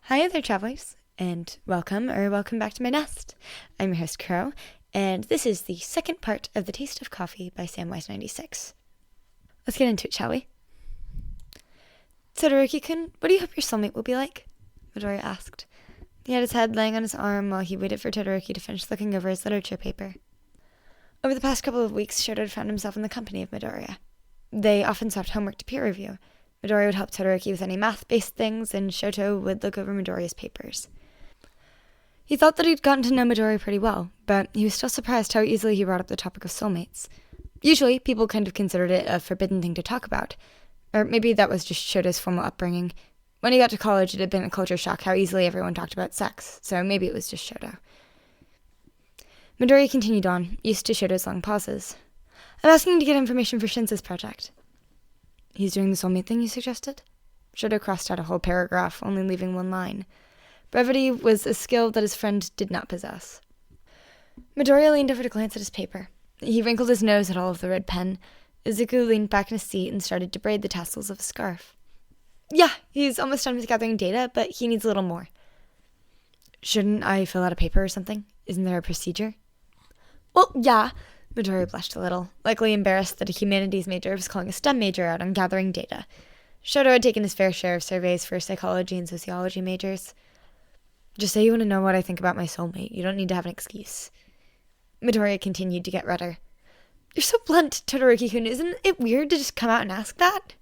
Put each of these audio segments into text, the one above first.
Hi there, travelers, and welcome back to my nest. I'm your host, Crow, and this is the second part of The Taste of Coffee by Samwise96. Let's get into it, shall we? Todoroki-kun, what do you hope your soulmate will be like? Midoriya asked. He had his head laying on his arm while he waited for Todoroki to finish looking over his literature paper. Over the past couple of weeks, Shoto had found himself in the company of Midoriya. They often swapped homework to peer review. Midoriya would help Todoroki with any math-based things, and Shoto would look over Midoriya's papers. He thought that he'd gotten to know Midoriya pretty well, but he was still surprised how easily he brought up the topic of soulmates. Usually, people kind of considered it a forbidden thing to talk about. Or maybe that was just Shoto's formal upbringing. When he got to college, it had been a culture shock how easily everyone talked about sex, so maybe it was just Shoto. Midoriya continued on, used to Shoto's long pauses. I'm asking to get information for Shinza's project. He's doing the soulmate thing you suggested? Shoto crossed out a whole paragraph, only leaving one line. Brevity was a skill that his friend did not possess. Midoriya leaned over to glance at his paper. He wrinkled his nose at all of the red pen. Izuku leaned back in his seat and started to braid the tassels of a scarf. Yeah, he's almost done with gathering data, but he needs a little more. Shouldn't I fill out a paper or something? Isn't there a procedure? Well, yeah. Midoriya blushed a little, likely embarrassed that a humanities major was calling a STEM major out on gathering data. Shoto had taken his fair share of surveys for psychology and sociology majors. Just say you want to know what I think about my soulmate. You don't need to have an excuse. Midoriya continued to get redder. You're so blunt, Todoroki-kun. Isn't it weird to just come out and ask that?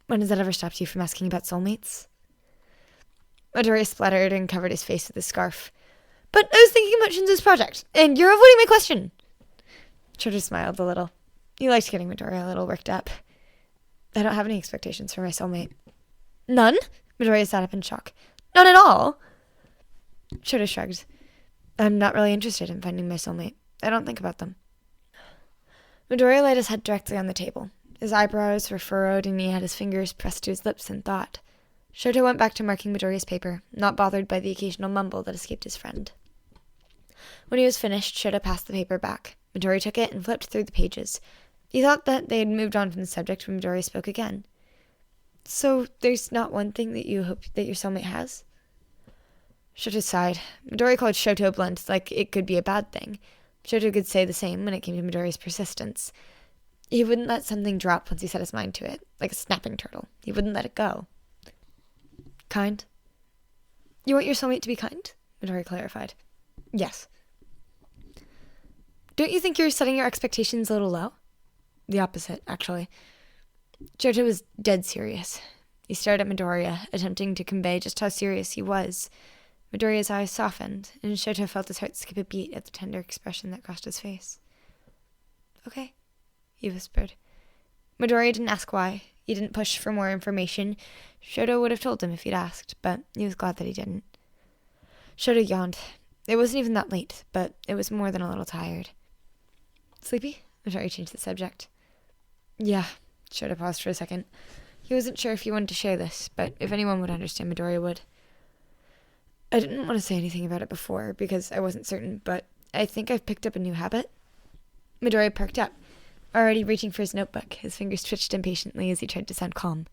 When has that ever stopped you from asking about soulmates? Midoriya spluttered and covered his face with his scarf. But I was thinking about Shinza's project, and you're avoiding my question. Shoto smiled a little. He liked getting Midoriya a little worked up. I don't have any expectations for my soulmate. None? Midoriya sat up in shock. None at all? Shoto shrugged. I'm not really interested in finding my soulmate. I don't think about them. Midoriya laid his head directly on the table. His eyebrows were furrowed, and he had his fingers pressed to his lips in thought. Shoto went back to marking Midoriya's paper, not bothered by the occasional mumble that escaped his friend. When he was finished, Shoto passed the paper back. Midoriya took it and flipped through the pages. He thought that they had moved on from the subject when Midoriya spoke again. So there's not one thing that you hope that your soulmate has? Shoto sighed. Midoriya called Shoto blunt, like it could be a bad thing. Shoto could say the same when it came to Midoriya's persistence. He wouldn't let something drop once he set his mind to it, like a snapping turtle. He wouldn't let it go. Kind? You want your soulmate to be kind? Midoriya clarified. Yes. Don't you think you're setting your expectations a little low? The opposite, actually. Shoto was dead serious. He stared at Midoriya, attempting to convey just how serious he was. Midoriya's eyes softened, and Shoto felt his heart skip a beat at the tender expression that crossed his face. Okay, he whispered. Midoriya didn't ask why. He didn't push for more information. Shoto would have told him if he'd asked, but he was glad that he didn't. Shoto yawned. It wasn't even that late, but it was more than a little tired. Sleepy? Midoriya changed the subject. Yeah. Shoto paused for a second. He wasn't sure if he wanted to share this, but if anyone would understand, Midoriya would. I didn't want to say anything about it before, because I wasn't certain, but I think I've picked up a new habit. Midoriya perked up, already reaching for his notebook. His fingers twitched impatiently as he tried to sound calm.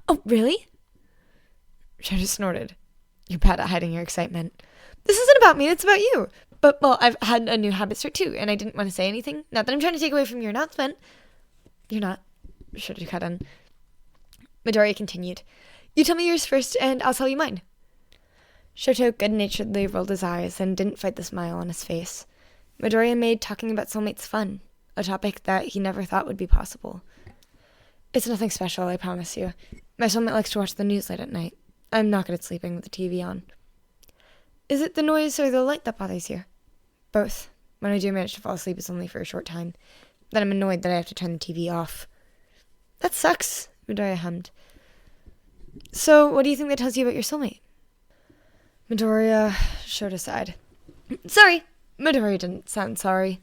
Oh, really? Shoto snorted. You're bad at hiding your excitement. This isn't about me, it's about you. But, well, I've had a new habit start too, and I didn't want to say anything. Not that I'm trying to take away from your announcement. You're not. Shoto cut in. Midoriya continued. You tell me yours first, and I'll tell you mine. Shoto good-naturedly rolled his eyes and didn't fight the smile on his face. Midoriya made talking about soulmates fun, a topic that he never thought would be possible. It's nothing special, I promise you. My soulmate likes to watch the news late at night. I'm not good at sleeping with the TV on. Is it the noise or the light that bothers you? Both. When I do manage to fall asleep, it's only for a short time. Then I'm annoyed that I have to turn the TV off. That sucks, Midoriya hummed. So, what do you think that tells you about your soulmate? Midoriya Shoto sighed. Sorry. Midoriya didn't sound sorry.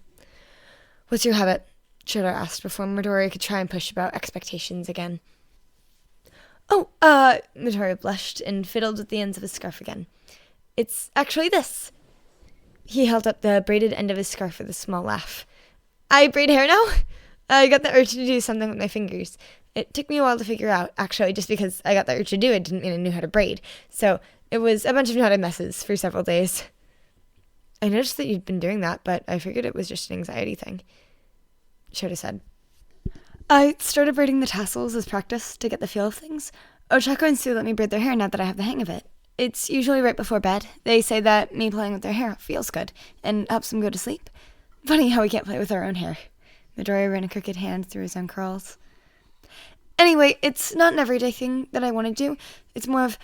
What's your habit? Shoto asked before Midoriya could try and push about expectations again. Oh, Midoriya blushed and fiddled with the ends of his scarf again. It's actually this. He held up the braided end of his scarf with a small laugh. I braid hair now? I got the urge to do something with my fingers. It took me a while to figure out, actually, just because I got the urge to do it didn't mean I knew how to braid. So It was a bunch of knotted messes for several days. I noticed that you'd been doing that, but I figured it was just an anxiety thing, Shoto said. I started braiding the tassels as practice to get the feel of things. Ochako and Sue let me braid their hair now that I have the hang of it. It's usually right before bed. They say that me playing with their hair feels good and helps them go to sleep. Funny how we can't play with our own hair. Midoriya ran a crooked hand through his own curls. Anyway, it's not an everyday thing that I want to do. It's more of,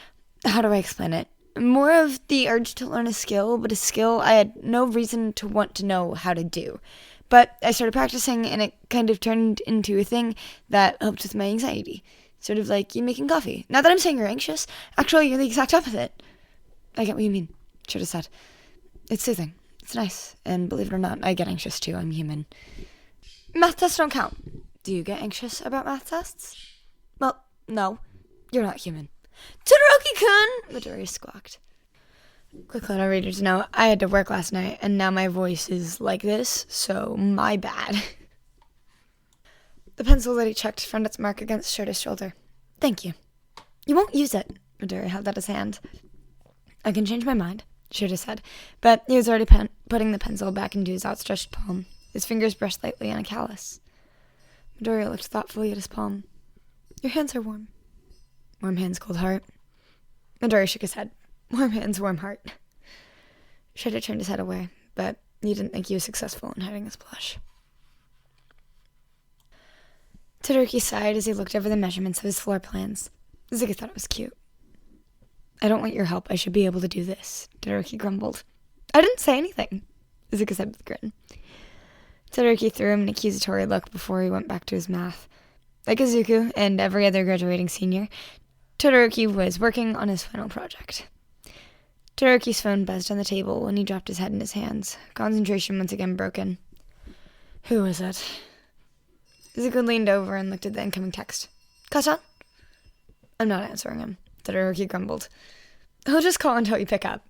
how do I explain it? More of the urge to learn a skill, but a skill I had no reason to want to know how to do. But I started practicing, and it kind of turned into a thing that helped with my anxiety. Sort of like you making coffee. Not that I'm saying you're anxious. Actually, you're the exact opposite. I get what you mean, Shoto said. It's soothing. It's nice. And believe it or not, I get anxious too. I'm human. Math tests don't count. Do you get anxious about math tests? Well, no. You're not human. Todoroki-kun! Midoriya squawked. Quick let our readers know, I had to work last night, and now my voice is like this, so my bad. The pencil that he checked found its mark against Shoto's shoulder. Thank you. You won't use it. Midoriya held out his hand. I can change my mind, Shoto said, but he was already putting the pencil back into his outstretched palm. His fingers brushed lightly on a callus. Midoriya looked thoughtfully at his palm. Your hands are warm. Warm hands, cold heart. Midoriya shook his head. Warm hands, warm heart. Shoto turned his head away, but he didn't think he was successful in hiding his blush. Todoroki sighed as he looked over the measurements of his floor plans. Izuku thought it was cute. I don't want your help. I should be able to do this, Todoroki grumbled. I didn't say anything, Izuku said with a grin. Todoroki threw him an accusatory look before he went back to his math. Like Izuku and every other graduating senior, Todoroki was working on his final project. Todoroki's phone buzzed on the table when he dropped his head in his hands, concentration once again broken. Who is it? Izuku leaned over and looked at the incoming text. Kachan? I'm not answering him, Todoroki grumbled. He'll just call until you pick up.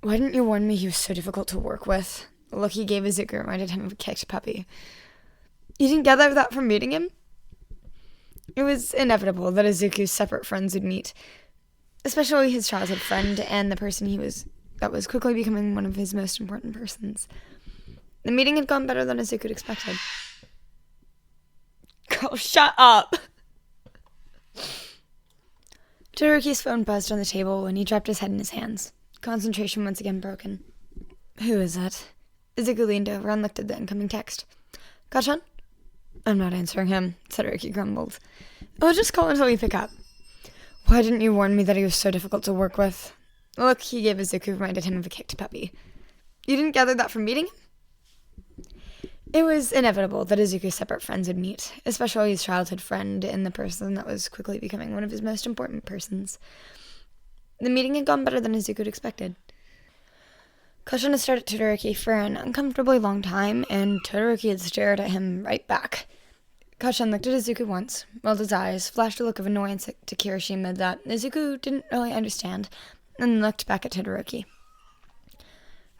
Why didn't you warn me he was so difficult to work with? The look he gave Izuku reminded him of a kicked puppy. You didn't gather that from meeting him? It was inevitable that Izuku's separate friends would meet, especially his childhood friend and the person that was quickly becoming one of his most important persons. The meeting had gone better than Izuku had expected. Girl, shut up! Todoroki's phone buzzed on the table when he dropped his head in his hands, concentration once again broken. Who is it? Izuku leaned over and looked at the incoming text. Kachan? I'm not answering him, Todoroki grumbled. I'll just call until you pick up. Why didn't you warn me that he was so difficult to work with? The look he gave Izuku reminded him of a kicked puppy. You didn't gather that from meeting him? It was inevitable that Izuku's separate friends would meet, especially his childhood friend and the person that was quickly becoming one of his most important persons. The meeting had gone better than Izuku had expected. Kachan had stared at Todoroki for an uncomfortably long time, and Todoroki had stared at him right back. Kachan looked at Izuku once, rolled his eyes, flashed a look of annoyance to Kirishima that Izuku didn't really understand, and then looked back at Todoroki.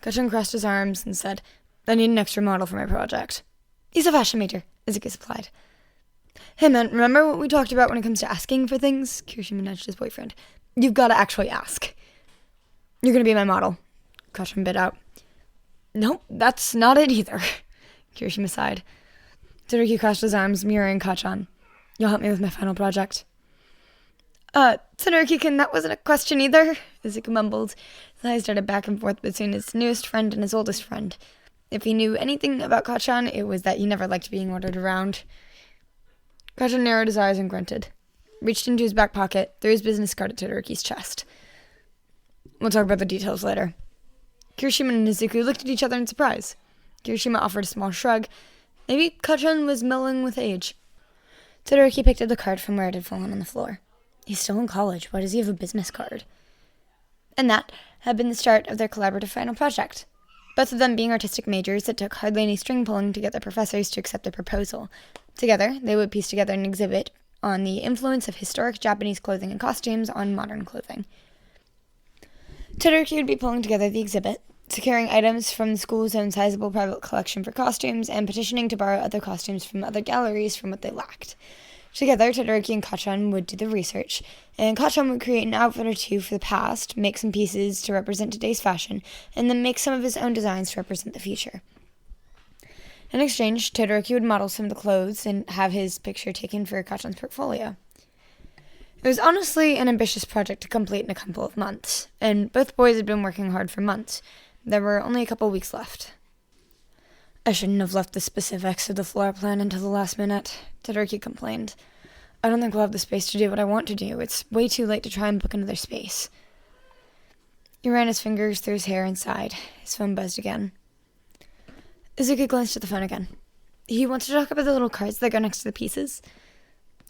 Kachan crossed his arms and said, I need an extra model for my project. He's a fashion major, Izuku supplied. Hey man, remember what we talked about when it comes to asking for things? Kirishima nudged his boyfriend. You've got to actually ask. You're going to be my model, Kachan bit out. Nope, that's not it either, Kirishima sighed. Todoroki crossed his arms, mirroring Kachan. You'll help me with my final project. Todoroki-kun, that wasn't a question either, Izuku mumbled. His eyes darted back and forth between his newest friend and his oldest friend. If he knew anything about Kachan, it was that he never liked being ordered around. Kachan narrowed his eyes and grunted. Reached into his back pocket, threw his business card at Todoroki's chest. We'll talk about the details later. Kirishima and Izuku looked at each other in surprise. Kirishima offered a small shrug. Maybe Kachan was mellowing with age. Todoroki picked up the card from where it had fallen on the floor. He's still in college. Why does he have a business card? And that had been the start of their collaborative final project. Both of them being artistic majors, it took hardly any string pulling to get their professors to accept their proposal. Together, they would piece together an exhibit on the influence of historic Japanese clothing and costumes on modern clothing. Todoroki would be pulling together the exhibit, securing items from the school's own sizable private collection for costumes, and petitioning to borrow other costumes from other galleries from what they lacked. Together, Todoroki and Kacchan would do the research, and Kacchan would create an outfit or two for the past, make some pieces to represent today's fashion, and then make some of his own designs to represent the future. In exchange, Todoroki would model some of the clothes and have his picture taken for Kacchan's portfolio. It was honestly an ambitious project to complete in a couple of months, and both boys had been working hard for months. There were only a couple weeks left. I shouldn't have left the specifics of the floor plan until the last minute, Todoroki complained. I don't think we'll have the space to do what I want to do. It's way too late to try and book another space. He ran his fingers through his hair and sighed. His phone buzzed again. Izuku glanced at the phone again. He wanted to talk about the little cards that go next to the pieces.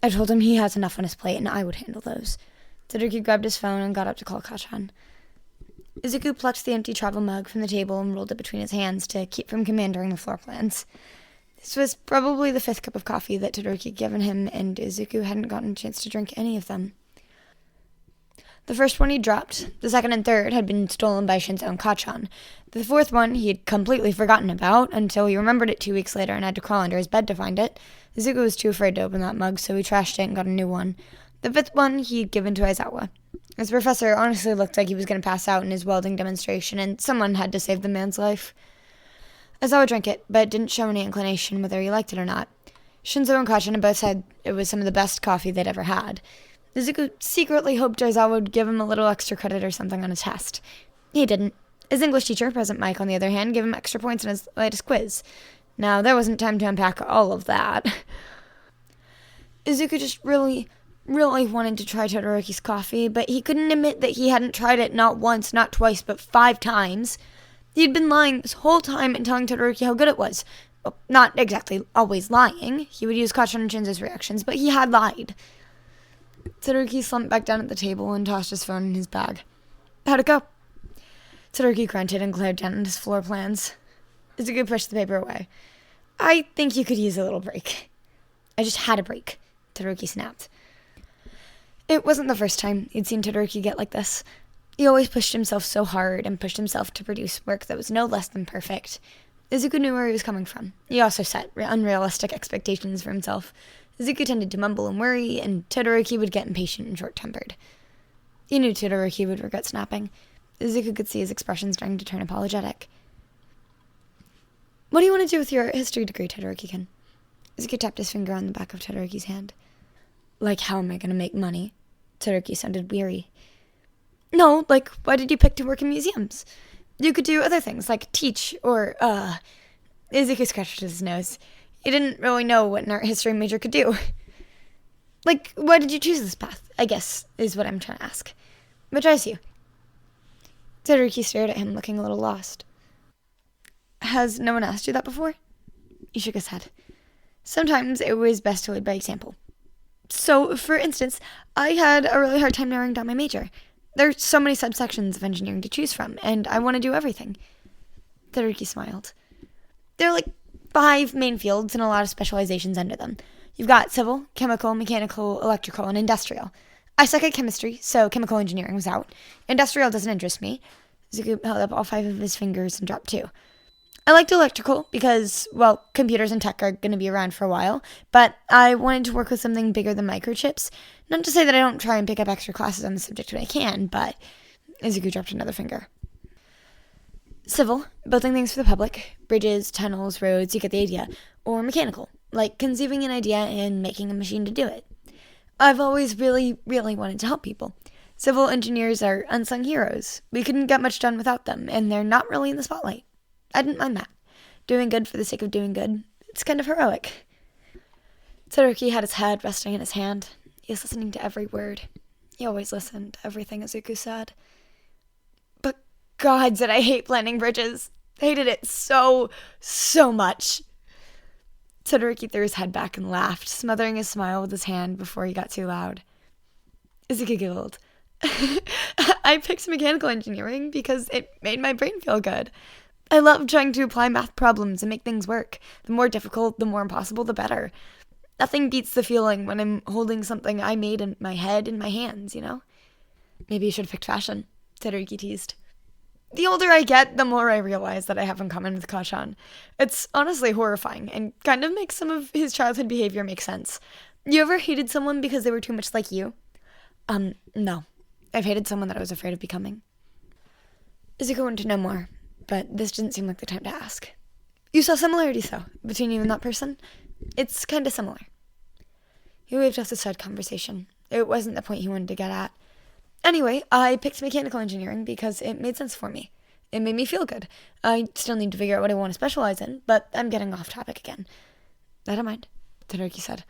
I told him he has enough on his plate and I would handle those. Todoroki grabbed his phone and got up to call Kacchan. Izuku plucked the empty travel mug from the table and rolled it between his hands to keep from commanding the floor plans. This was probably the 5th cup of coffee that Todoroki had given him, and Izuku hadn't gotten a chance to drink any of them. The first one he dropped. The second and third had been stolen by Shinzo and Kacchan. The fourth one he had completely forgotten about until he remembered it 2 weeks later and had to crawl under his bed to find it. Izuku was too afraid to open that mug, so he trashed it and got a new one. The fifth one he had given to Aizawa. His professor honestly looked like he was going to pass out in his welding demonstration, and someone had to save the man's life. Aizawa drank it, but didn't show any inclination whether he liked it or not. Shinzo and Kacchan both said it was some of the best coffee they'd ever had. Izuku secretly hoped Aizawa would give him a little extra credit or something on a test. He didn't. His English teacher, Present Mike, on the other hand, gave him extra points on his latest quiz. Now, there wasn't time to unpack all of that. Izuku just really wanted to try Todoroki's coffee, but he couldn't admit that he hadn't tried it not once, not twice, but 5 times. He'd been lying this whole time and telling Todoroki how good it was. Well, not exactly always lying. He would use Kacchan and Shinzo's reactions, but he had lied. Todoroki slumped back down at the table and tossed his phone in his bag. How'd it go? Todoroki grunted and glared down at his floor plans. Izuku pushed the paper away. I think you could use a little break. I just had a break, Todoroki snapped. It wasn't the first time he'd seen Todoroki get like this. He always pushed himself so hard and pushed himself to produce work that was no less than perfect. Izuku knew where he was coming from. He also set unrealistic expectations for himself. Izuku tended to mumble and worry, and Todoroki would get impatient and short-tempered. He knew Todoroki would regret snapping. Izuku could see his expression starting to turn apologetic. What do you want to do with your history degree, Todoroki-kun? Izuku tapped his finger on the back of Todoroki's hand. Like, how am I going to make money? Todoroki sounded weary. No, like, why did you pick to work in museums? You could do other things, like teach, or, Izuku scratched his nose. He didn't really know what an art history major could do. Like, why did you choose this path, I guess, is what I'm trying to ask. What drives you? Todoroki stared at him, looking a little lost. Has no one asked you that before? He shook his head. Sometimes it was best to lead by example. So, for instance, I had a really hard time narrowing down my major. There's so many subsections of engineering to choose from, and I want to do everything. Todoroki smiled. There are like 5 main fields and a lot of specializations under them. You've got civil, chemical, mechanical, electrical, and industrial. I suck at chemistry, so chemical engineering was out. Industrial doesn't interest me. Izuku held up all 5 of his fingers and dropped 2. I liked electrical because, well, computers and tech are going to be around for a while, but I wanted to work with something bigger than microchips. Not to say that I don't try and pick up extra classes on the subject when I can, but Izuku dropped another finger. Civil, building things for the public, bridges, tunnels, roads, you get the idea. Or mechanical, like conceiving an idea and making a machine to do it. I've always really wanted to help people. Civil engineers are unsung heroes. We couldn't get much done without them, and they're not really in the spotlight. I didn't mind that. Doing good for the sake of doing good, it's kind of heroic. Todoroki had his head resting in his hand. He was listening to every word. He always listened to everything Izuku said. But God, did I hate planning bridges. I hated it so much. Todoroki threw his head back and laughed, smothering his smile with his hand before he got too loud. Izuku giggled. I picked mechanical engineering because it made my brain feel good. I love trying to apply math problems and make things work. The more difficult, the more impossible, the better. Nothing beats the feeling when I'm holding something I made in my head in my hands, you know? Maybe you should have picked fashion, Todoroki teased. The older I get, the more I realize that I have in common with Kacchan. It's honestly horrifying and kind of makes some of his childhood behavior make sense. You ever hated someone because they were too much like you? No. I've hated someone that I was afraid of becoming. Izuku wanted to know more, but this didn't seem like the time to ask. You saw similarities, though, between you and that person? It's kind of similar. He waved off the side conversation. It wasn't the point he wanted to get at. Anyway, I picked mechanical engineering because it made sense for me. It made me feel good. I still need to figure out what I want to specialize in, but I'm getting off topic again. I don't mind, Todoroki said.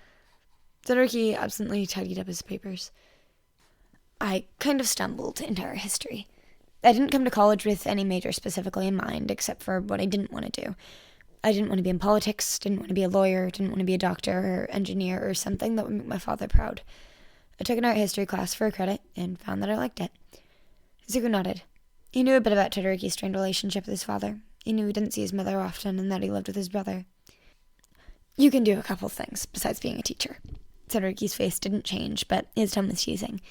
Todoroki absently tidied up his papers. I kind of stumbled into our history. I didn't come to college with any major specifically in mind, except for what I didn't want to do. I didn't want to be in politics, didn't want to be a lawyer, didn't want to be a doctor or engineer or something that would make my father proud. I took an art history class for a credit and found that I liked it. Izuku nodded. He knew a bit about Todoroki's strained relationship with his father. He knew he didn't see his mother often and that he lived with his brother. You can do a couple things besides being a teacher. Todoroki's face didn't change, but his tone was teasing.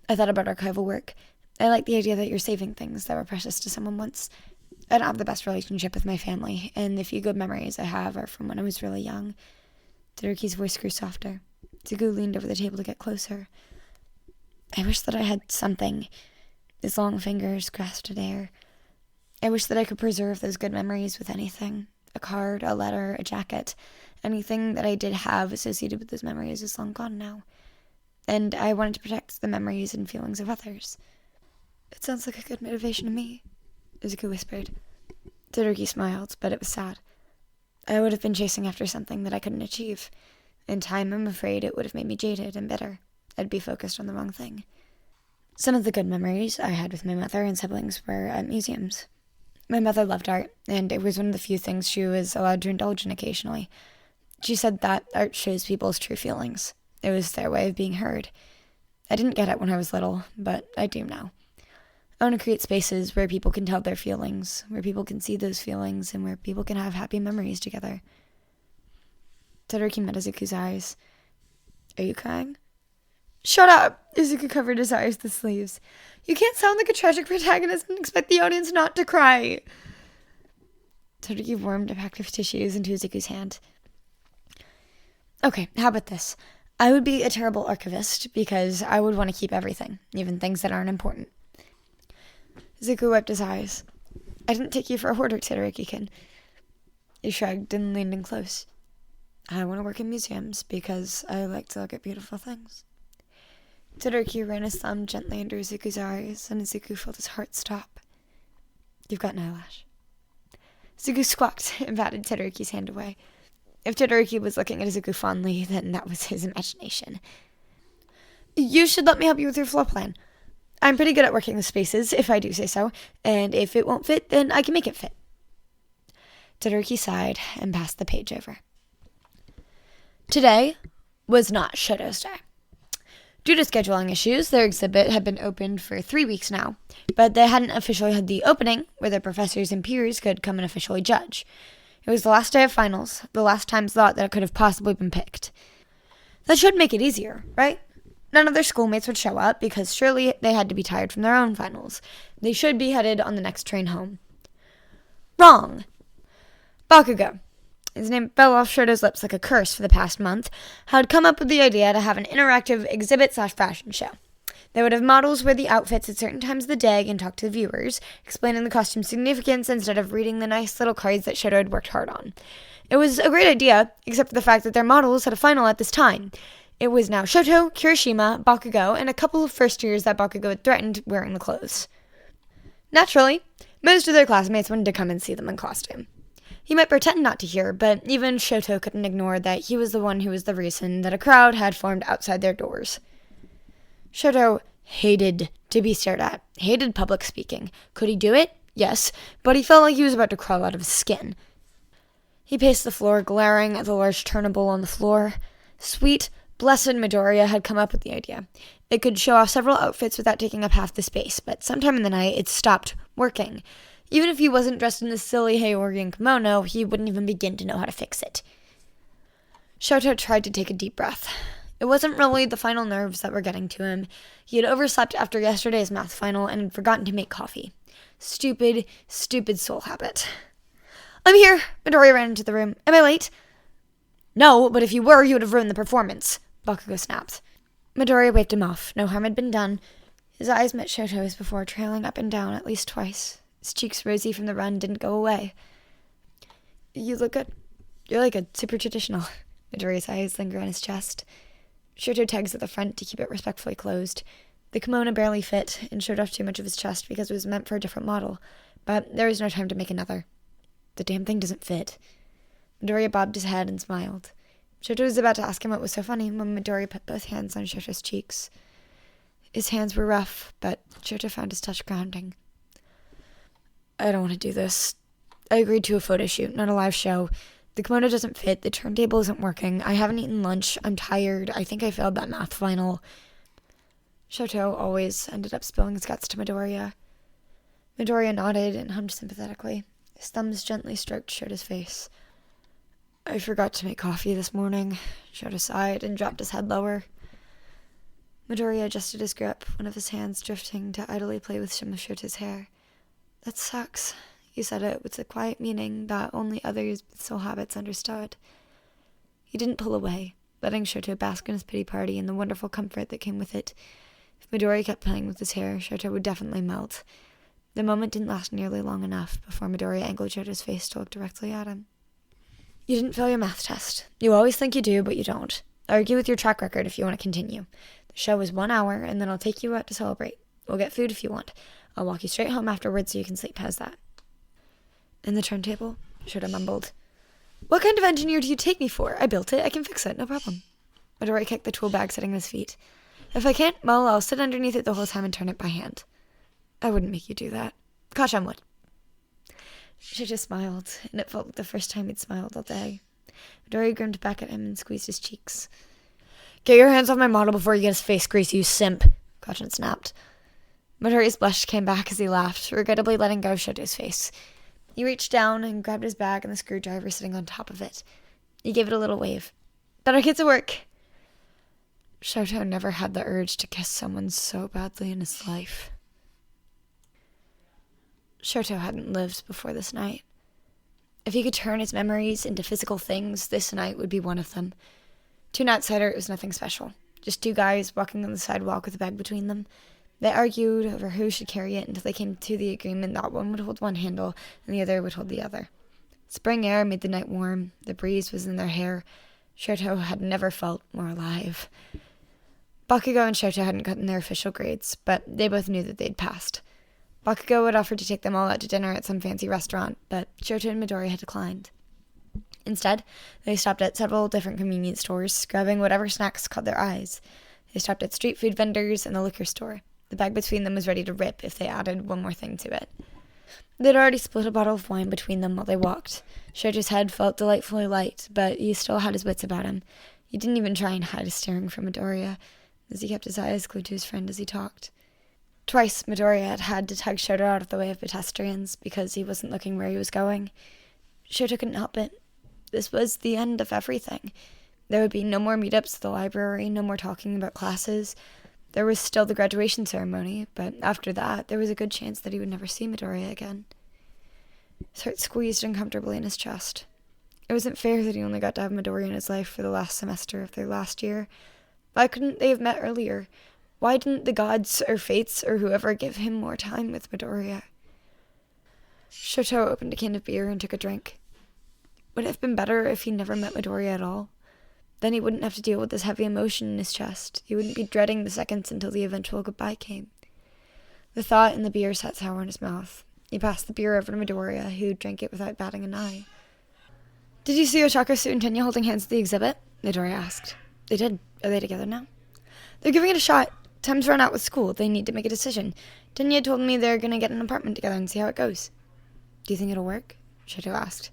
I thought about archival work. I like the idea that you're saving things that were precious to someone once. I don't have the best relationship with my family, and the few good memories I have are from when I was really young. Todoroki's voice grew softer. Izuku leaned over the table to get closer. I wish that I had something. His long fingers grasped at air. I wish that I could preserve those good memories with anything. A card, a letter, a jacket. Anything that I did have associated with those memories is long gone now. And I wanted to protect the memories and feelings of others. It sounds like a good motivation to me, Izuku whispered. Todoroki smiled, but it was sad. I would have been chasing after something that I couldn't achieve. In time, I'm afraid it would have made me jaded and bitter. I'd be focused on the wrong thing. Some of the good memories I had with my mother and siblings were at museums. My mother loved art, and it was one of the few things she was allowed to indulge in occasionally. She said that art shows people's true feelings. It was their way of being heard. I didn't get it when I was little, but I do now. I want to create spaces where people can tell their feelings, where people can see those feelings, and where people can have happy memories together. Todoroki met Izuku's eyes. Are you crying? Shut up! Izuku covered his eyes with the sleeves. You can't sound like a tragic protagonist and expect the audience not to cry. Todoroki warmed a pack of tissues into Izuku's hand. Okay, how about this? I would be a terrible archivist because I would want to keep everything, even things that aren't important. Izuku wiped his eyes. I didn't take you for a hoarder, Todoroki-kun. He shrugged and leaned in close. I want to work in museums because I like to look at beautiful things. Todoroki ran his thumb gently under Izuku's eyes, and Izuku felt his heart stop. You've got an eyelash. Izuku squawked and patted Todoroki's hand away. If Todoroki was looking at Izuku fondly, then that was his imagination. You should let me help you with your floor plan. I'm pretty good at working with spaces, if I do say so, and if it won't fit, then I can make it fit. Todoroki sighed and passed the page over. Today was not Shoto's day. Due to scheduling issues, their exhibit had been opened for 3 weeks now, but they hadn't officially had the opening where their professors and peers could come and officially judge. It was the last day of finals, the last time thought that it could have possibly been picked. That should make it easier, right? None of their schoolmates would show up because surely they had to be tired from their own finals. They should be headed on the next train home. Wrong. Bakugo, his name fell off Shoto's lips like a curse for the past month, had come up with the idea to have an interactive exhibit/fashion show. They would have models wear the outfits at certain times of the day and talk to the viewers, explaining the costume's significance instead of reading the nice little cards that Shoto had worked hard on. It was a great idea, except for the fact that their models had a final at this time. It was now Shoto, Kirishima, Bakugo, and a couple of first years that Bakugo had threatened wearing the clothes. Naturally, most of their classmates wanted to come and see them in costume. He might pretend not to hear, but even Shoto couldn't ignore that he was the one who was the reason that a crowd had formed outside their doors. Shoto hated to be stared at, hated public speaking. Could he do it? Yes, but he felt like he was about to crawl out of his skin. He paced the floor, glaring at the large turnable on the floor. Sweet, blessed Midoriya had come up with the idea. It could show off several outfits without taking up half the space, but sometime in the night it stopped working. Even if he wasn't dressed in the silly Heiorgan kimono, he wouldn't even begin to know how to fix it. Shoto tried to take a deep breath. It wasn't really the final nerves that were getting to him. He had overslept after yesterday's math final and had forgotten to make coffee. Stupid, stupid soul habit. I'm here! Midoriya ran into the room. Am I late? No, but if you were, you would have ruined the performance. Bakugo snapped. Midoriya waved him off. No harm had been done. His eyes met Shoto's before trailing up and down at least twice. His cheeks, rosy from the run, didn't go away. You look good. You're like a super traditional. Midoriya's eyes linger on his chest. Shoto tugs at the front to keep it respectfully closed. The kimono barely fit and showed off too much of his chest because it was meant for a different model, but there was no time to make another. The damn thing doesn't fit. Midoriya bobbed his head and smiled. Shoto was about to ask him what was so funny when Midoriya put both hands on Shoto's cheeks. His hands were rough, but Shoto found his touch grounding. I don't want to do this. I agreed to a photo shoot, not a live show. The kimono doesn't fit, the turntable isn't working, I haven't eaten lunch, I'm tired, I think I failed that math final. Shoto always ended up spilling his guts to Midoriya. Midoriya nodded and hummed sympathetically. His thumbs gently stroked Shoto's face. I forgot to make coffee this morning. Shoto sighed and dropped his head lower. Midoriya adjusted his grip, one of his hands drifting to idly play with some of Shoto's hair. That sucks. He said it with a quiet meaning that only others with soul habits understood. He didn't pull away, letting Shoto bask in his pity party and the wonderful comfort that came with it. If Midoriya kept playing with his hair, Shoto would definitely melt. The moment didn't last nearly long enough before Midoriya angled Shoto's face to look directly at him. You didn't fail your math test. You always think you do, but you don't. Argue with your track record if you want to continue. The show is 1 hour, and then I'll take you out to celebrate. We'll get food if you want. I'll walk you straight home afterwards so you can sleep. How's that? And the turntable? Shoto mumbled. What kind of engineer do you take me for? I built it. I can fix it. No problem. Midoriya kicked the tool bag sitting at his feet. If I can't, well, I'll sit underneath it the whole time and turn it by hand. I wouldn't make you do that. Kachan would. Shoto smiled, and it felt like the first time he'd smiled all day. Midoriya grinned back at him and squeezed his cheeks. Get your hands off my model before you get his face grease, you simp, Kachan snapped. Midoriya's blush came back as he laughed, regrettably letting go of Shoto's face. He reached down and grabbed his bag and the screwdriver sitting on top of it. He gave it a little wave. Better get to work. Shoto never had the urge to kiss someone so badly in his life. Shoto hadn't lived before this night. If he could turn his memories into physical things, this night would be one of them. To an outsider, it was nothing special. Just two guys walking on the sidewalk with a bag between them. They argued over who should carry it until they came to the agreement that one would hold one handle and the other would hold the other. Spring air made the night warm. The breeze was in their hair. Shoto had never felt more alive. Bakugo and Shoto hadn't gotten their official grades, but they both knew that they'd passed. Bakugo had offered to take them all out to dinner at some fancy restaurant, but Shoto and Midoriya had declined. Instead, they stopped at several different convenience stores, grabbing whatever snacks caught their eyes. They stopped at street food vendors and the liquor store. The bag between them was ready to rip if they added one more thing to it. They'd already split a bottle of wine between them while they walked. Shoto's head felt delightfully light, but he still had his wits about him. He didn't even try and hide his staring from Midoriya, as he kept his eyes glued to his friend as he talked. Twice, Midoriya had to tug Shoto out of the way of pedestrians because he wasn't looking where he was going. Shoto couldn't help it. This was the end of everything. There would be no more meetups at the library, no more talking about classes. There was still the graduation ceremony, but after that, there was a good chance that he would never see Midoriya again. His heart squeezed uncomfortably in his chest. It wasn't fair that he only got to have Midoriya in his life for the last semester of their last year. Why couldn't they have met earlier? Why didn't the gods or fates or whoever give him more time with Midoriya? Shoto opened a can of beer and took a drink. Would it have been better if he never met Midoriya at all? Then he wouldn't have to deal with this heavy emotion in his chest. He wouldn't be dreading the seconds until the eventual goodbye came. The thought and the beer sat sour in his mouth. He passed the beer over to Midoriya, who drank it without batting an eye. Did you see Ochako, Sue, and Tenya holding hands at the exhibit? Midoriya asked. They did. Are they together now? They're giving it a shot. Time's run out with school. They need to make a decision. Tenya told me they're going to get an apartment together and see how it goes. Do you think it'll work? Shoto asked.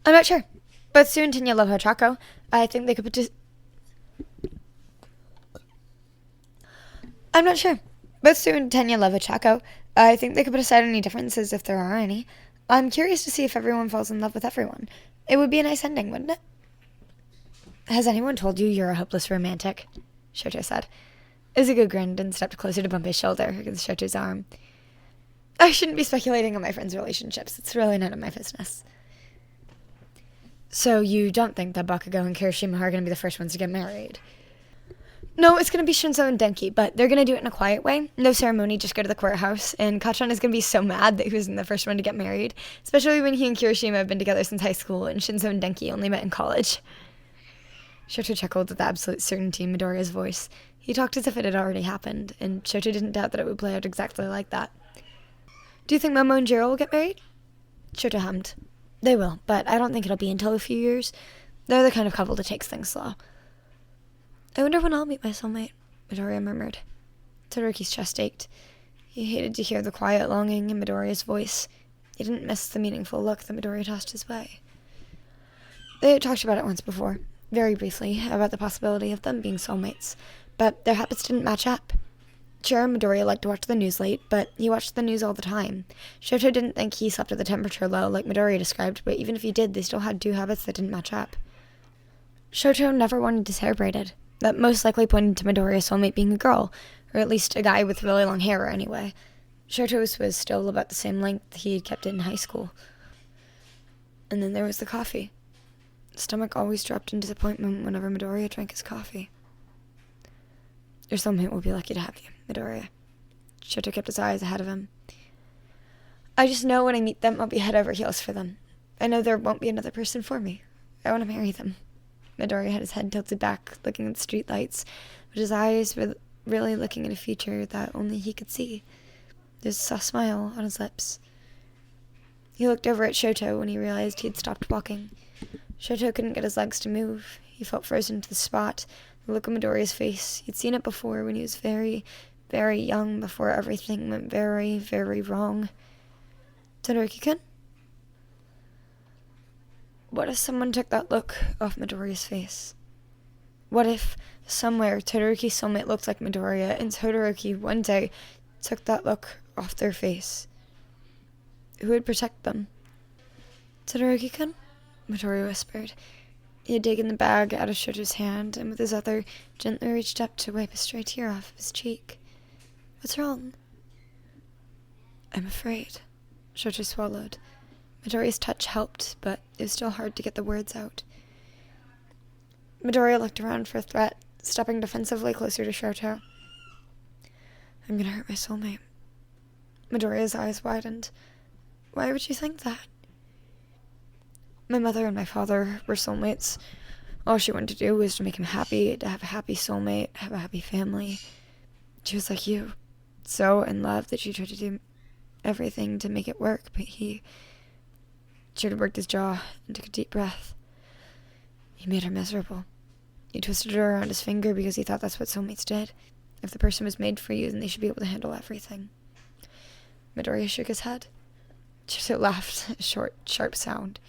I'm not sure. But Sue and Tenya love Ochako. I think they could I'm not sure. Both Sue and Tenya love Ochako. I think they could put aside any differences if there are any. I'm curious to see if everyone falls in love with everyone. It would be a nice ending, wouldn't it? Has anyone told you you're a hopeless romantic? Shoto said. Izuku grinned and stepped closer to bump his shoulder against Shoto's arm. I shouldn't be speculating on my friends' relationships. It's really none of my business. So you don't think that Bakugo and Kirishima are going to be the first ones to get married? No, it's going to be Shinzo and Denki, but they're going to do it in a quiet way. No ceremony, just go to the courthouse. And Kachan is going to be so mad that he wasn't the first one to get married, especially when he and Kirishima have been together since high school and Shinzo and Denki only met in college. Shoto chuckled at the absolute certainty in Midoriya's voice. He talked as if it had already happened, and Shoto didn't doubt that it would play out exactly like that. Do you think Momo and Jiro will get married? Shoto hummed. They will, but I don't think it'll be until a few years. They're the kind of couple that takes things slow. I wonder when I'll meet my soulmate, Midoriya murmured. Todoroki's chest ached. He hated to hear the quiet longing in Midoriya's voice. He didn't miss the meaningful look that Midoriya tossed his way. They had talked about it once before, very briefly, about the possibility of them being soulmates, but their habits didn't match up. Sure, Midoriya liked to watch the news late, but he watched the news all the time. Shoto didn't think he slept with the temperature low, like Midoriya described, but even if he did, they still had two habits that didn't match up. Shoto never wanted to separate it. That most likely pointed to Midoriya's soulmate being a girl, or at least a guy with really long hair anyway. Shoto's was still about the same length he had kept it in high school. And then there was the coffee. His stomach always dropped in disappointment whenever Midoriya drank his coffee. Your soulmate will be lucky to have you, Midoriya. Shoto kept his eyes ahead of him. I just know when I meet them, I'll be head over heels for them. I know there won't be another person for me. I want to marry them. Midoriya had his head tilted back, looking at the street lights, but his eyes were really looking at a future that only he could see. There's a soft smile on his lips. He looked over at Shoto when he realized he had stopped walking. Shoto couldn't get his legs to move. He felt frozen to the spot. The look on Midoriya's face, he'd seen it before when he was very, very young, before everything went very, very wrong. Todoroki-kun? What if someone took that look off Midoriya's face? What if somewhere Todoroki's soulmate looked like Midoriya, and Todoroki one day took that look off their face? Who would protect them? Todoroki-kun? Midoriya whispered. He had taken the bag out of Shoto's hand, and with his other, gently reached up to wipe a stray tear off of his cheek. What's wrong? I'm afraid. Shoto swallowed. Midoriya's touch helped, but it was still hard to get the words out. Midoriya looked around for a threat, stepping defensively closer to Shoto. I'm gonna hurt my soulmate. Midoriya's eyes widened. Why would you think that? My mother and my father were soulmates. All she wanted to do was to make him happy, to have a happy soulmate, have a happy family. She was like you, so in love that she tried to do everything to make it work, but he should have worked his jaw and took a deep breath. He made her miserable. He twisted her around his finger because he thought that's what soulmates did. If the person was made for you, then they should be able to handle everything. Midoriya shook his head. Shoto laughed, a short, sharp sound.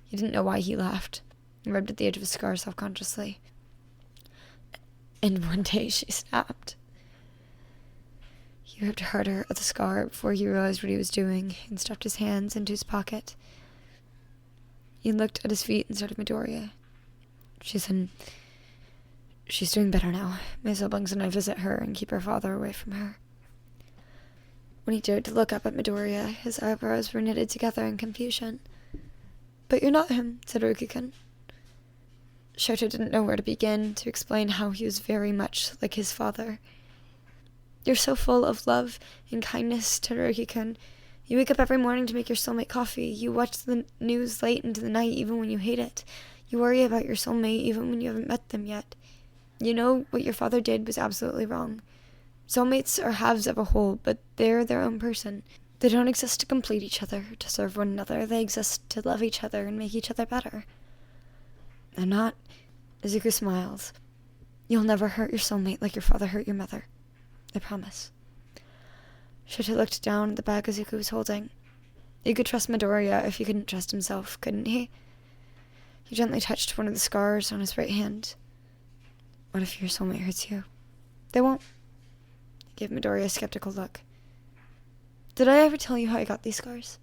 He didn't know why he laughed. He rubbed at the edge of his scar self-consciously. And one day she snapped. He ripped harder at the scar before he realized what he was doing and stuffed his hands into his pocket. He looked at his feet and started Midoriya. She's doing better now. My siblings and I visit her and keep her father away from her. When he dared to look up at Midoriya, his eyebrows were knitted together in confusion. But you're not him, Todoroki-kun. Shoto didn't know where to begin to explain how he was very much like his father. You're so full of love and kindness, Todoroki-kun. You wake up every morning to make your soulmate coffee. You watch the news late into the night even when you hate it. You worry about your soulmate even when you haven't met them yet. You know what your father did was absolutely wrong. Soulmates are halves of a whole, but they're their own person. They don't exist to complete each other, to serve one another. They exist to love each other and make each other better. I'm not. Izuku smiles. You'll never hurt your soulmate like your father hurt your mother. I promise. Shoto looked down at the bag Izuku was holding. He could trust Midoriya if he couldn't trust himself, couldn't he? He gently touched one of the scars on his right hand. What if your soulmate hurts you? They won't. He gave Midoriya a skeptical look. Did I ever tell you how I got these scars?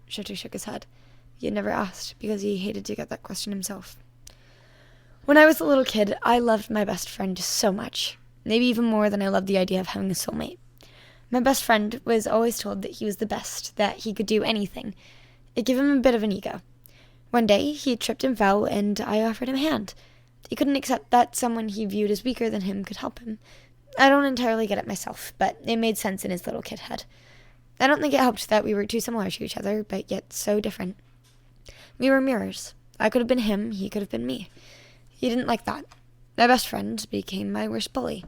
Shoto shook his head. He had never asked, because he hated to get that question himself. When I was a little kid, I loved my best friend so much. Maybe even more than I loved the idea of having a soulmate. My best friend was always told that he was the best, that he could do anything. It gave him a bit of an ego. One day, he tripped and fell, and I offered him a hand. He couldn't accept that someone he viewed as weaker than him could help him. I don't entirely get it myself, but it made sense in his little kid head. I don't think it helped that we were too similar to each other, but yet so different. We were mirrors. I could have been him, he could have been me. He didn't like that. My best friend became my worst bully.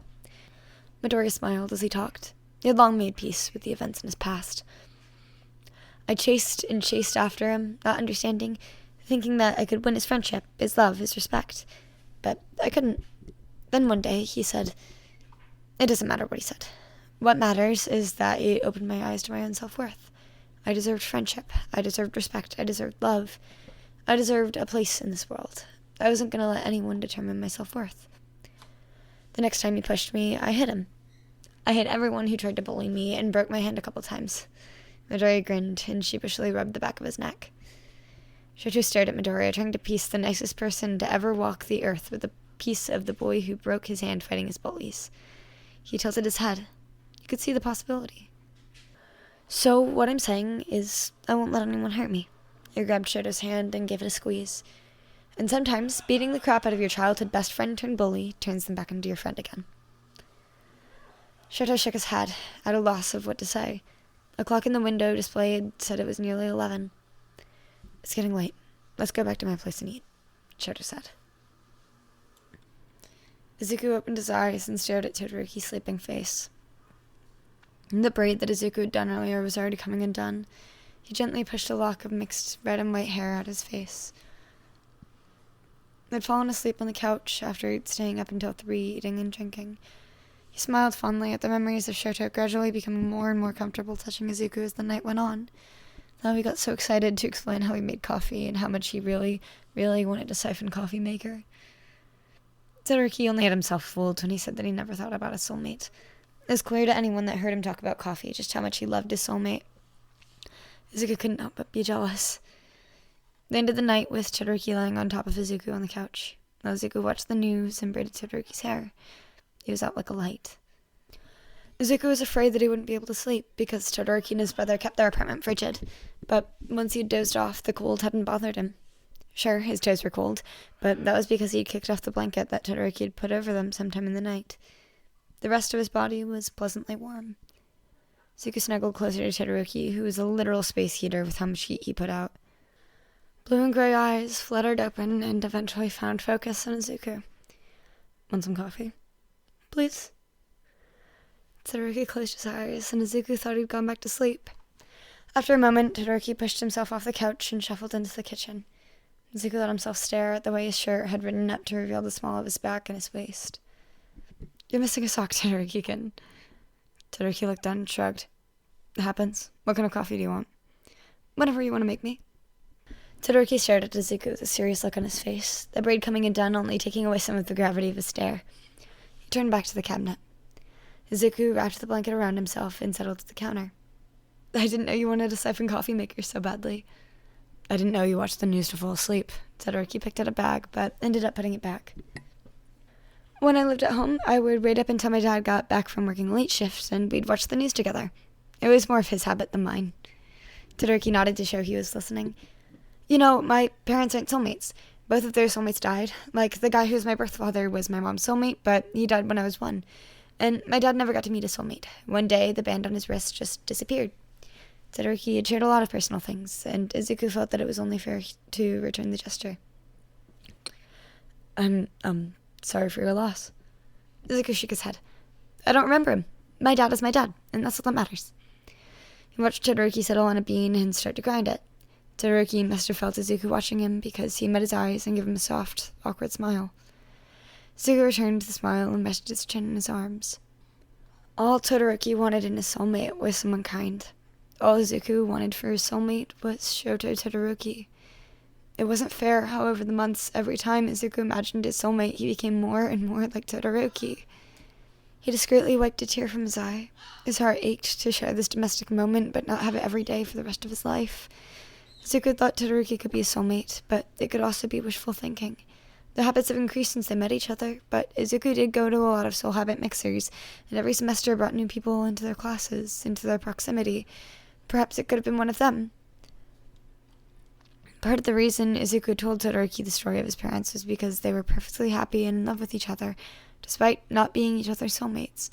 Midoriya smiled as he talked. He had long made peace with the events in his past. I chased and chased after him, not understanding, thinking that I could win his friendship, his love, his respect. But I couldn't. Then one day he said, it doesn't matter what he said. What matters is that it opened my eyes to my own self-worth. I deserved friendship. I deserved respect. I deserved love. I deserved a place in this world. I wasn't going to let anyone determine my self-worth. The next time he pushed me, I hit him. I hit everyone who tried to bully me and broke my hand a couple times. Midoriya grinned and sheepishly rubbed the back of his neck. Shoto stared at Midoriya, trying to piece the nicest person to ever walk the earth with a piece of the boy who broke his hand fighting his bullies. He tilted his head. You could see the possibility. So what I'm saying is I won't let anyone hurt me. He grabbed Shoto's hand and gave it a squeeze. And sometimes beating the crap out of your childhood best friend turned bully turns them back into your friend again. Shoto shook his head, at a loss of what to say. A clock in the window displayed said it was nearly 11. It's getting late. Let's go back to my place and eat, Shoto said. Izuku opened his eyes and stared at Todoroki's sleeping face. The braid that Izuku had done earlier was already coming undone. He gently pushed a lock of mixed red and white hair out his face. They'd fallen asleep on the couch after staying up until 3, eating and drinking. He smiled fondly at the memories of Shoto gradually becoming more and more comfortable touching Izuku as the night went on. Now he got so excited to explain how he made coffee and how much he really, really wanted a siphon coffee maker. Todoroki only had himself fooled when he said that he never thought about a soulmate. It was clear to anyone that heard him talk about coffee just how much he loved his soulmate. Izuku couldn't help but be jealous. They ended the night with Todoroki lying on top of Izuku on the couch. While Izuku watched the news and braided Todoroki's hair. He was out like a light. Izuku was afraid that he wouldn't be able to sleep because Todoroki and his brother kept their apartment frigid. But once he'd dozed off, the cold hadn't bothered him. Sure, his toes were cold, but that was because he'd kicked off the blanket that Todoroki had put over them sometime in the night. The rest of his body was pleasantly warm. Izuku snuggled closer to Todoroki, who was a literal space heater with how much heat he put out. Blue and gray eyes fluttered open and eventually found focus on Izuku. Want some coffee? Please? Todoroki closed his eyes, and Izuku thought he'd gone back to sleep. After a moment, Todoroki pushed himself off the couch and shuffled into the kitchen. Izuku let himself stare at the way his shirt had ridden up to reveal the small of his back and his waist. You're missing a sock, Todoroki-kun. Todoroki looked down and shrugged. It happens. What kind of coffee do you want? Whatever you want to make me. Todoroki stared at Izuku with a serious look on his face, the braid coming undone only taking away some of the gravity of his stare. He turned back to the cabinet. Izuku wrapped the blanket around himself and settled at the counter. I didn't know you wanted a siphon coffee maker so badly. I didn't know you watched the news to fall asleep. Todoroki picked out a bag, but ended up putting it back. When I lived at home, I would wait up until my dad got back from working late shifts, and we'd watch the news together. It was more of his habit than mine. Todoroki nodded to show he was listening. You know, my parents aren't soulmates. Both of their soulmates died. Like, the guy who's my birth father was my mom's soulmate, but he died when I was 1. And my dad never got to meet a soulmate. One day, the band on his wrist just disappeared. Todoroki had shared a lot of personal things, and Izuku felt that it was only fair to return the gesture. I'm sorry for your loss. Izuku shook his head. I don't remember him. My dad is my dad, and that's all that matters. He watched Todoroki settle on a bean and start to grind it. Todoroki must have felt Izuku watching him because he met his eyes and gave him a soft, awkward smile. Izuku returned the smile and rested his chin in his arms. All Todoroki wanted in his soulmate was someone kind. All Izuku wanted for his soulmate was Shoto Todoroki. It wasn't fair how over the months, every time Izuku imagined his soulmate, he became more and more like Todoroki. He discreetly wiped a tear from his eye. His heart ached to share this domestic moment, but not have it every day for the rest of his life. Izuku thought Todoroki could be a soulmate, but it could also be wishful thinking. The habits have increased since they met each other, but Izuku did go to a lot of soul habit mixers, and every semester brought new people into their classes, into their proximity. Perhaps it could have been one of them. Part of the reason Izuku told Todoroki the story of his parents was because they were perfectly happy and in love with each other, despite not being each other's soulmates.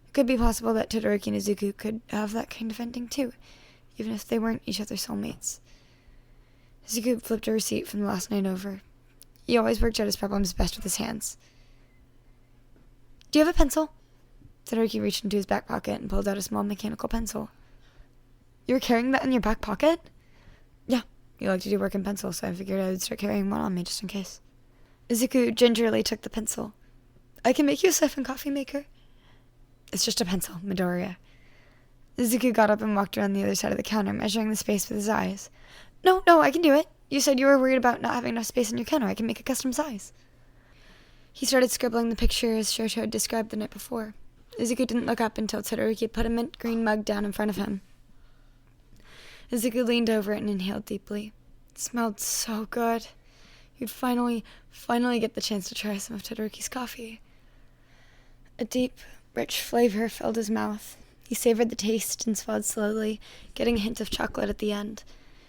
It could be possible that Todoroki and Izuku could have that kind of ending too, even if they weren't each other's soulmates. Izuku flipped a receipt from the last night over. He always worked out his problems best with his hands. Do you have a pencil? Todoroki reached into his back pocket and pulled out a small mechanical pencil. You were carrying that in your back pocket? Yeah, you like to do work in pencil, so I figured I would start carrying one on me just in case. Izuku gingerly took the pencil. I can make you a siphon coffee maker. It's just a pencil, Midoriya. Izuku got up and walked around the other side of the counter, measuring the space with his eyes. No, I can do it. You said you were worried about not having enough space in your counter. I can make a custom size. He started scribbling the picture as Shoto had described the night before. Izuku didn't look up until Todoroki put a mint green mug down in front of him. Izuku leaned over it and inhaled deeply. It smelled so good. He'd finally get the chance to try some of Todoroki's coffee. A deep, rich flavor filled his mouth. He savored the taste and swallowed slowly, getting a hint of chocolate at the end.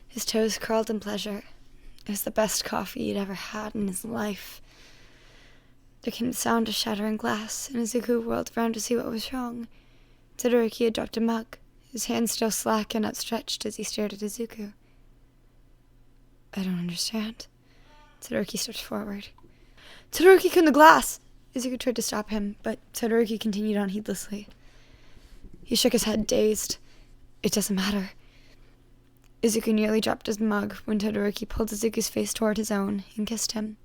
His toes curled in pleasure. It was the best coffee he'd ever had in his life. There came the sound of shattering glass, and Izuku whirled around to see what was wrong. Todoroki had dropped a mug, his hand still slack and outstretched as he stared at Izuku. I don't understand. Todoroki stepped forward. Todoroki, clean the glass! Izuku tried to stop him, but Todoroki continued on heedlessly. He shook his head, dazed. It doesn't matter. Izuku nearly dropped his mug when Todoroki pulled Izuku's face toward his own and kissed him.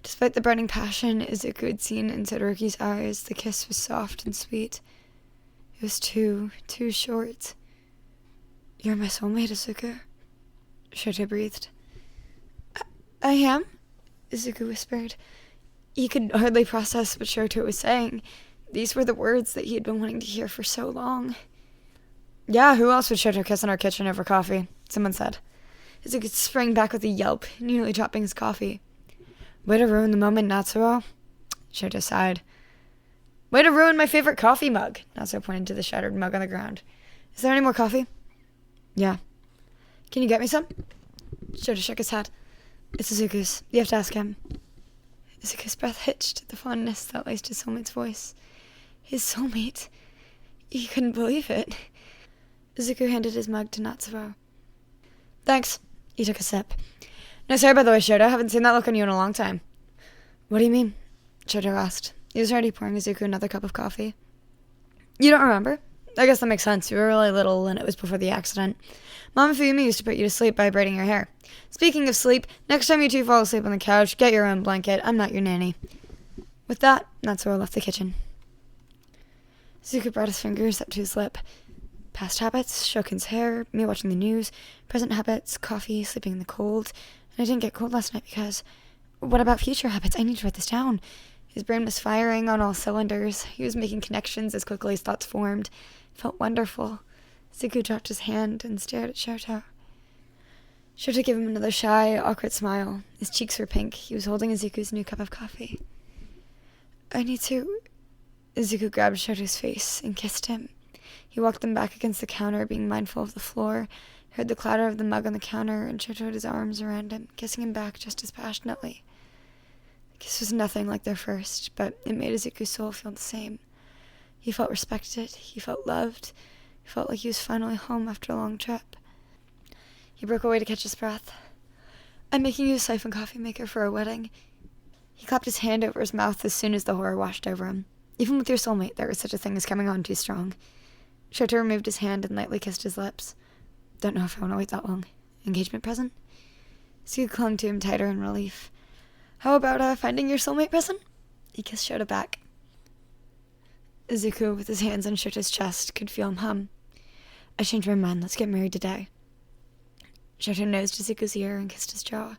Despite the burning passion Izuku had seen in Todoroki's eyes, the kiss was soft and sweet. It was too short. You're my soulmate, Izuku, Shoto breathed. I am? Izuku whispered. He could hardly process what Shoto was saying. These were the words that he had been wanting to hear for so long. Yeah, who else would Shoto kiss in our kitchen over coffee? Someone said. Izuku sprang back with a yelp, nearly dropping his coffee. Way to ruin the moment, Natsuo. Shoto sighed. Way to ruin my favorite coffee mug. Natsuo pointed to the shattered mug on the ground. Is there any more coffee? Yeah. Can you get me some? Shoto shook his head. It's Izuku's. You have to ask him. Izuku's breath hitched at the fondness that laced his soulmate's voice. His soulmate. He couldn't believe it. Izuku handed his mug to Natsuo. Thanks. He took a sip. No, sorry by the way, Shoto. I haven't seen that look on you in a long time. What do you mean? Shoto asked. He was already pouring Izuku another cup of coffee. You don't remember? I guess that makes sense. You were really little, and it was before the accident. Mama Fuyumi used to put you to sleep by braiding your hair. Speaking of sleep, next time you two fall asleep on the couch, get your own blanket. I'm not your nanny. With that, Natsuo left the kitchen. Izuku brought his fingers up to his lip. Past habits, Shokun's hair, me watching the news, present habits, coffee, sleeping in the cold. And I didn't get cold last night because... What about future habits? I need to write this down. His brain was firing on all cylinders. He was making connections as quickly as thoughts formed. It felt wonderful. Izuku dropped his hand and stared at Shoto. Shoto gave him another shy, awkward smile. His cheeks were pink. He was holding Izuku's new cup of coffee. I need to... Izuku grabbed Shoto's face and kissed him. He walked them back against the counter, being mindful of the floor, heard the clatter of the mug on the counter, and Shoto had his arms around him, kissing him back just as passionately. The kiss was nothing like their first, but it made Izuku's soul feel the same. He felt respected, he felt loved, he felt like he was finally home after a long trip. He broke away to catch his breath. I'm making you a siphon coffee maker for our wedding. He clapped his hand over his mouth as soon as the horror washed over him. Even with your soulmate, there was such a thing as coming on too strong. Shoto removed his hand and lightly kissed his lips. Don't know if I want to wait that long. Engagement present? Izuku clung to him tighter in relief. How about finding your soulmate present? He kissed Shoto back. Izuku, with his hands on Shoto's chest, could feel him hum. I changed my mind. Let's get married today. Shoto nosed Izuku's ear and kissed his jaw.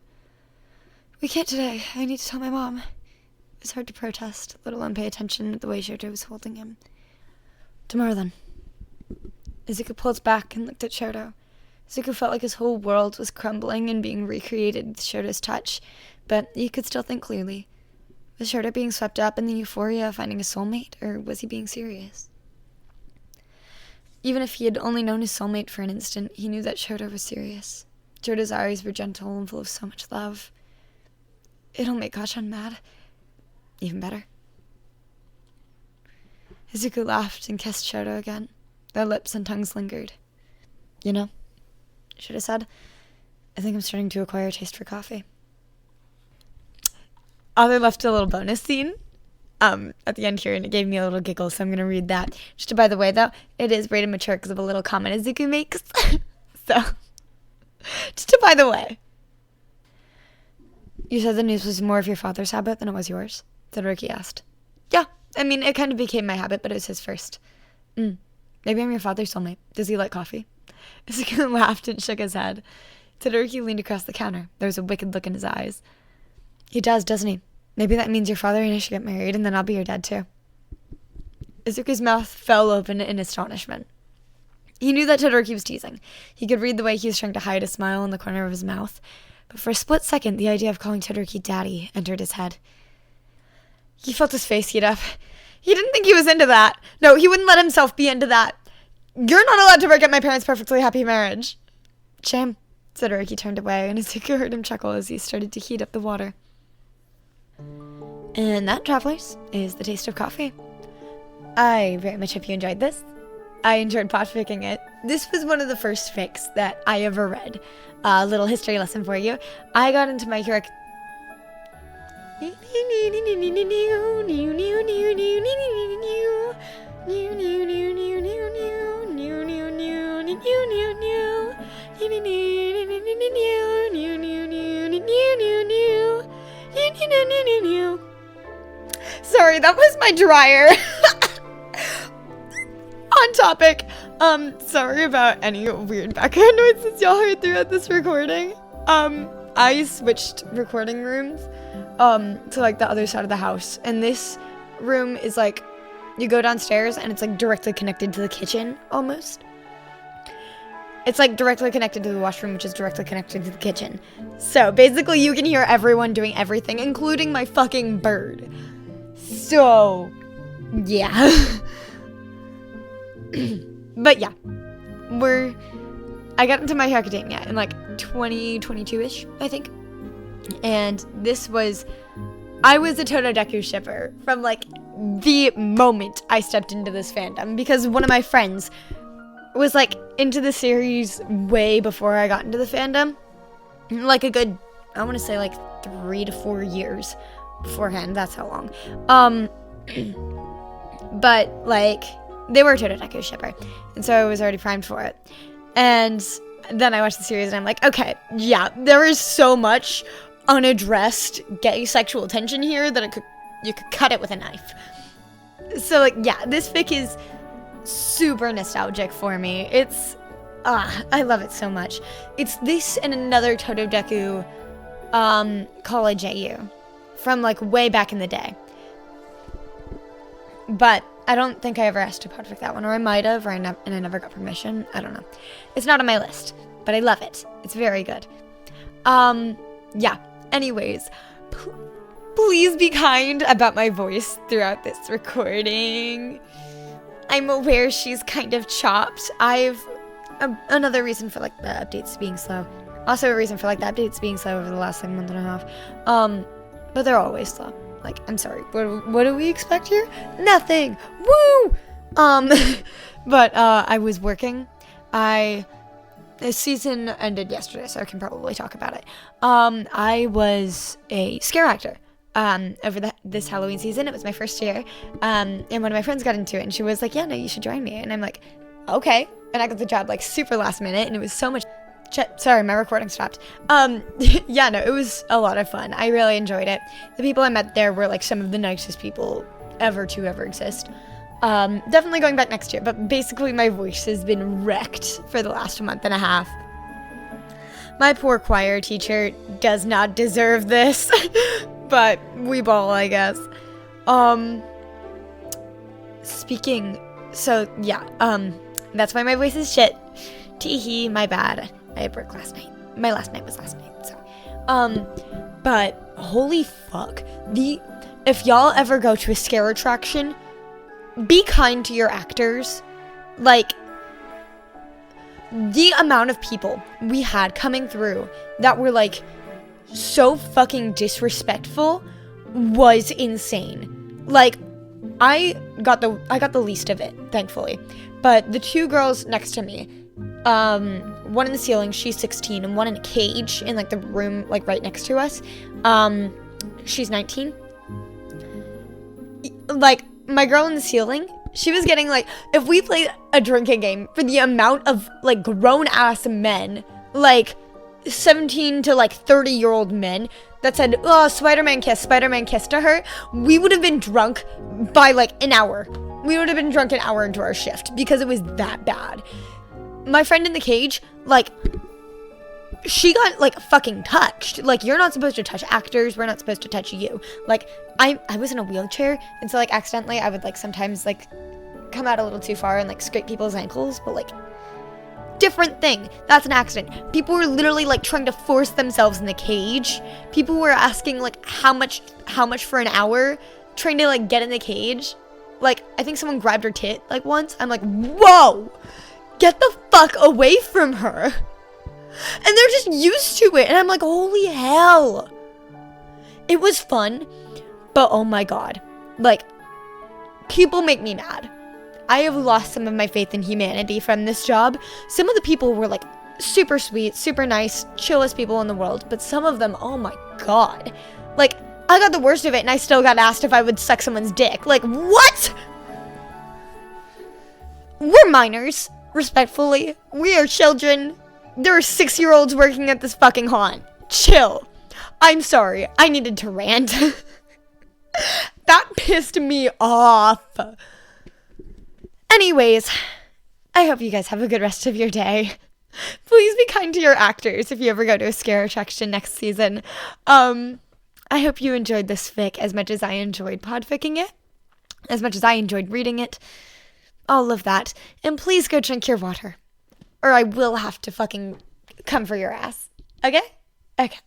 We can't today. I need to tell my mom. It was hard to protest, let alone pay attention at the way Shoto was holding him. Tomorrow, then. Izuku pulled back and looked at Shoto. Izuku felt like his whole world was crumbling and being recreated with Shoto's touch, but he could still think clearly. Was Shoto being swept up in the euphoria of finding a soulmate, or was he being serious? Even if he had only known his soulmate for an instant, he knew that Shoto was serious. Shoto's eyes were gentle and full of so much love. It'll make Kachan mad. Even better. Izuku laughed and kissed Shoto again. Their lips and tongues lingered. You know, Shoto said, I think I'm starting to acquire a taste for coffee. They left a little bonus scene at the end here, and it gave me a little giggle, so I'm going to read that. Just by the way, though, it is rated mature because of a little comment Izuku makes. So, just by the way. You said the news was more of your father's habit than it was yours? Todoroki asked. Yeah, I mean, it kind of became my habit, but it was his first. Maybe I'm your father's soulmate. Does he like coffee? Izuku laughed and shook his head. Todoroki leaned across the counter. There was a wicked look in his eyes. He does, doesn't he? Maybe that means your father and I should get married, and then I'll be your dad, too. Izuku's mouth fell open in astonishment. He knew that Todoroki was teasing. He could read the way he was trying to hide a smile in the corner of his mouth. But for a split second, the idea of calling Todoroki daddy entered his head. He felt his face heat up. He didn't think he was into that. No, he wouldn't let himself be into that. You're not allowed to break up my parents' perfectly happy marriage. Shame. Todoroki turned away, and Izuku heard him chuckle as he started to heat up the water. And that, travelers, is the taste of coffee. I very much hope you enjoyed this. I enjoyed podficking it. This was one of the first fics that I ever read. A little history lesson for you. I got into My Hero... Sorry, that was my dryer. On topic. Sorry about any weird background noises y'all heard throughout this recording. I switched recording rooms to like the other side of the house, and this room is like, you go downstairs and it's like directly connected to the kitchen almost. It's like directly connected to the washroom, which is directly connected to the kitchen. So basically you can hear everyone doing everything, including my fucking bird. So yeah. But yeah, I got into My Hero Academia in like 2022-ish, I think. And I was a Todoroki shipper from like the moment I stepped into this fandom, because one of my friends was like into the series way before I got into the fandom. Like a good, I want to say like 3 to 4 years beforehand. That's how long. But like, they were a Todoroki shipper, and so I was already primed for it. And then I watched the series and I'm like, okay, yeah, there is so much unaddressed gay sexual tension here that you could cut it with a knife. So like, yeah, this fic is super nostalgic for me. It's I love it so much. It's this and another Todoroki college AU from like way back in the day. But I don't think I ever asked to podfic that one, or I might have, and I never got permission. I don't know. It's not on my list, but I love it. It's very good. Yeah. Anyways, please be kind about my voice throughout this recording. I'm aware she's kind of chopped. Another reason for like the updates being slow. Also a reason for like the updates being slow over the last like month and a half. But they're always slow. Like, I'm sorry, what do we expect here? Nothing. Woo! But I was working. The season ended yesterday, so I can probably talk about it. I was a scare actor over this Halloween season. It was my first year. And one of my friends got into it, and she was like, yeah, no, you should join me. And I'm like, okay. And I got the job like super last minute, and it was so much... Sorry, my recording stopped. Yeah, no, it was a lot of fun. I really enjoyed it. The people I met there were like some of the nicest people ever to ever exist. Definitely going back next year, but basically my voice has been wrecked for the last month and a half. My poor choir teacher does not deserve this, but we ball, I guess. That's why my voice is shit. Teehee, my bad. I had work last night. My last night was last night, so. But holy fuck. If y'all ever go to a scare attraction, be kind to your actors. Like, the amount of people we had coming through that were like so fucking disrespectful was insane. Like, I got the least of it, thankfully. But the two girls next to me, one in the ceiling, she's 16, and one in a cage in like the room like right next to us, she's 19. Like, my girl in the ceiling, she was getting like, if we played a drinking game for the amount of like grown ass men, like 17 to like 30-year-old men that said, oh, Spider-Man kiss to her, we would have been drunk by like an hour. We would have been drunk an hour into our shift because it was that bad. My friend in the cage, like, she got like fucking touched. Like, you're not supposed to touch actors. We're not supposed to touch you. Like, I was in a wheelchair, and so like accidentally I would like sometimes like come out a little too far and like scrape people's ankles, but like, different thing. That's an accident. People were literally like trying to force themselves in the cage. People were asking like how much for an hour, trying to like get in the cage. Like, I think someone grabbed her tit like once. I'm like, whoa, get the fuck away from her. And they're just used to it. And I'm like, holy hell. It was fun, but oh my God. Like, people make me mad. I have lost some of my faith in humanity from this job. Some of the people were like super sweet, super nice, chillest people in the world. But some of them, oh my God. Like, I got the worst of it and I still got asked if I would suck someone's dick. Like, what? We're minors, respectfully. We are children. There are 6-year-olds working at this fucking haunt. Chill. I'm sorry. I needed to rant. That pissed me off. Anyways, I hope you guys have a good rest of your day. Please be kind to your actors if you ever go to a scare attraction next season. I hope you enjoyed this fic as much as I enjoyed podficking it, as much as I enjoyed reading it, all of that. And please go drink your water, or I will have to fucking come for your ass. Okay? Okay.